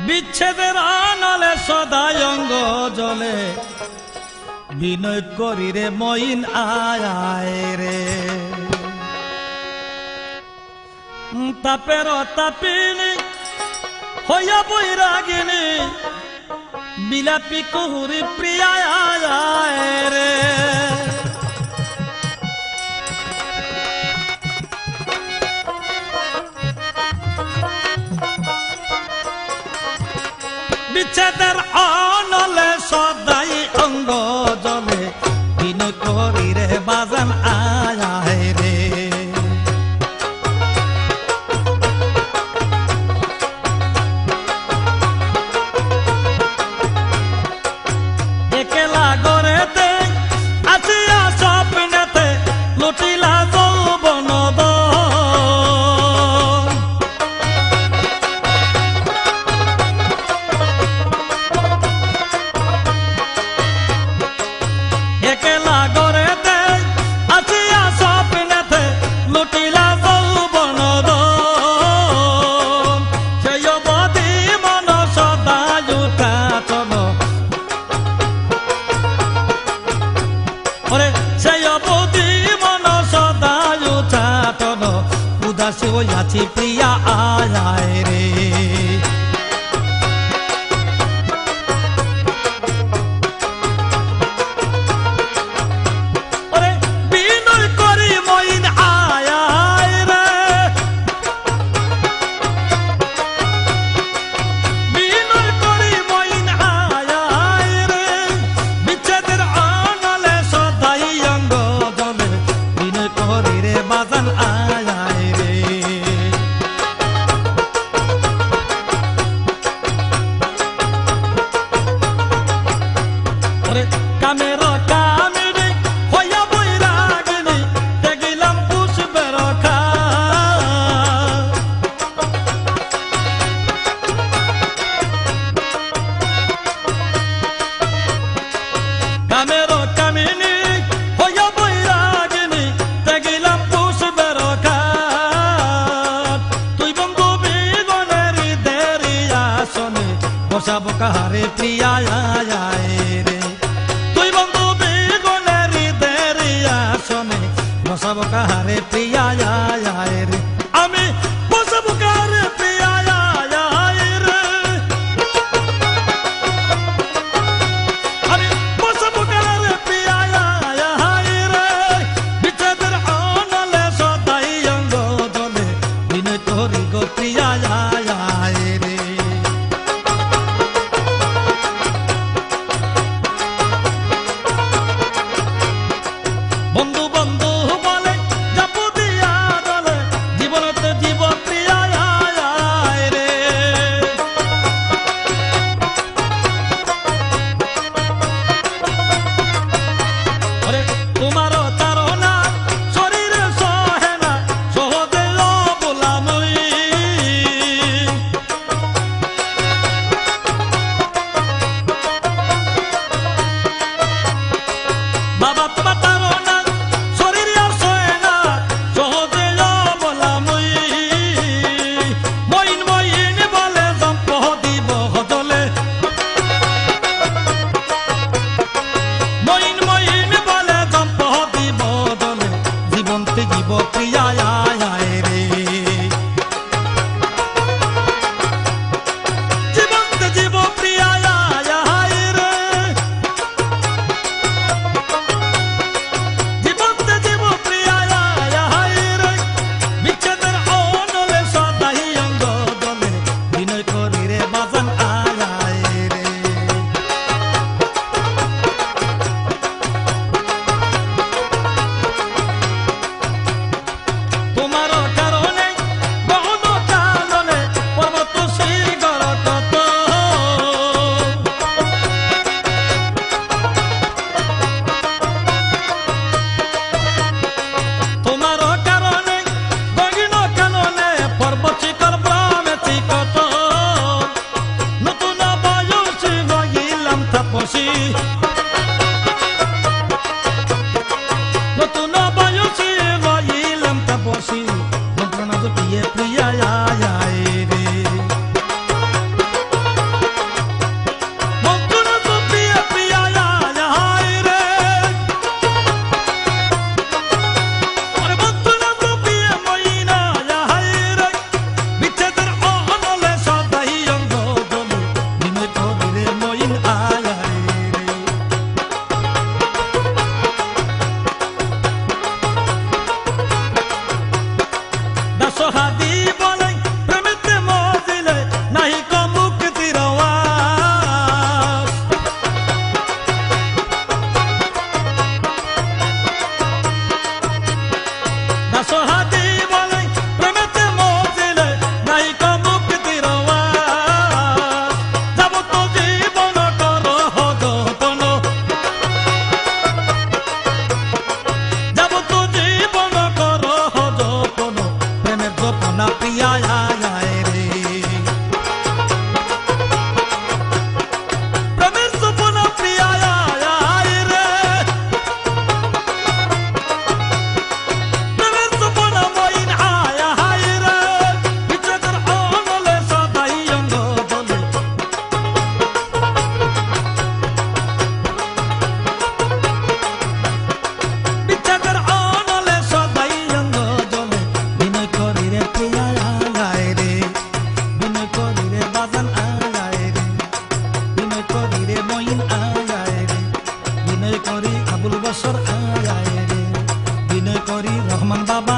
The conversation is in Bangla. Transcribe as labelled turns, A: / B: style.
A: বিচ্ছেদের আনালে সদাই অঙ্গ জলে বিনয় করি রে মইন আয় রে তাপের তাপিনী হইয়া বৈরাগিনী বিলাপী কুহুরি প্রিয়া রে বিচ্ছেদের অনলে সদাই অঙ্গ জলে বিনয় করি রে বাজান আয় রে একলা গড়েতে আসিয়া স্বপ্নেতে লুটিলা যৌবন একলা গড়েতে আসিয়া স্বপ্নেতে লুটিলা যৌবন সেই অবধি মন সদা জুটাতন ওরে সেই অবধি মন সদা জুটাতন উদাসী হইয়াছি প্রিয়া আয় রে ওরে বিনয় করি মইন আয় রে বিনয় করি মইন আয় রে বিচ্ছেদের আনালে সদাই অঙ্গ জলে বিনয় করি রে বাজান আয় রে ওরে কামের কামিনী হইয়া বৈরাগিনী দেখিলাম পুষ্পের খা কামের কামিনী হইয়া বৈরাগিনী দেখিলাম পুষ্পের খা তুই বন্ধু বিগনের দেরিয়া শোনে বসাব কাহারে প্রিয়া রে তুই বন্ধু বিগনের দেরিয়া শোনে বসাব কাহারে প্রিয়া রে আমি বসাব কাহারে প্রিয়া রে আমি বসাব কাহারে প্রিয়া রে বিচ্ছেদের আনালে সদাই অঙ্গ জলে বিনয় করি গো প্রিয়া রে বন্ধু বন্ধু বলে যাবো দিয়া দলে জীবনতে জীব প্রিয়া রে ওরে তোমার তারা শরীরে সহে না সহজে বলামই বাবা তোমার তারা শরীরে আর সহে না সহজে বলামই মইন মইন বলে জম্প দিব হজলে মইন মইন বলে জম্প দিব দলে জীবনতে জীব প্রিয়া রে জীবনতে জীব প্রিয়া রে জীবনতে জীব প্রিয়া রে বিচ্ছেদের অনলে সদাই অঙ্গ জলে বিনয় করি রে বাজান আয় রে রে মইন আয় রে বিনয় করি আবুল বসর আয় রে বিনয় করি রহমান বাবা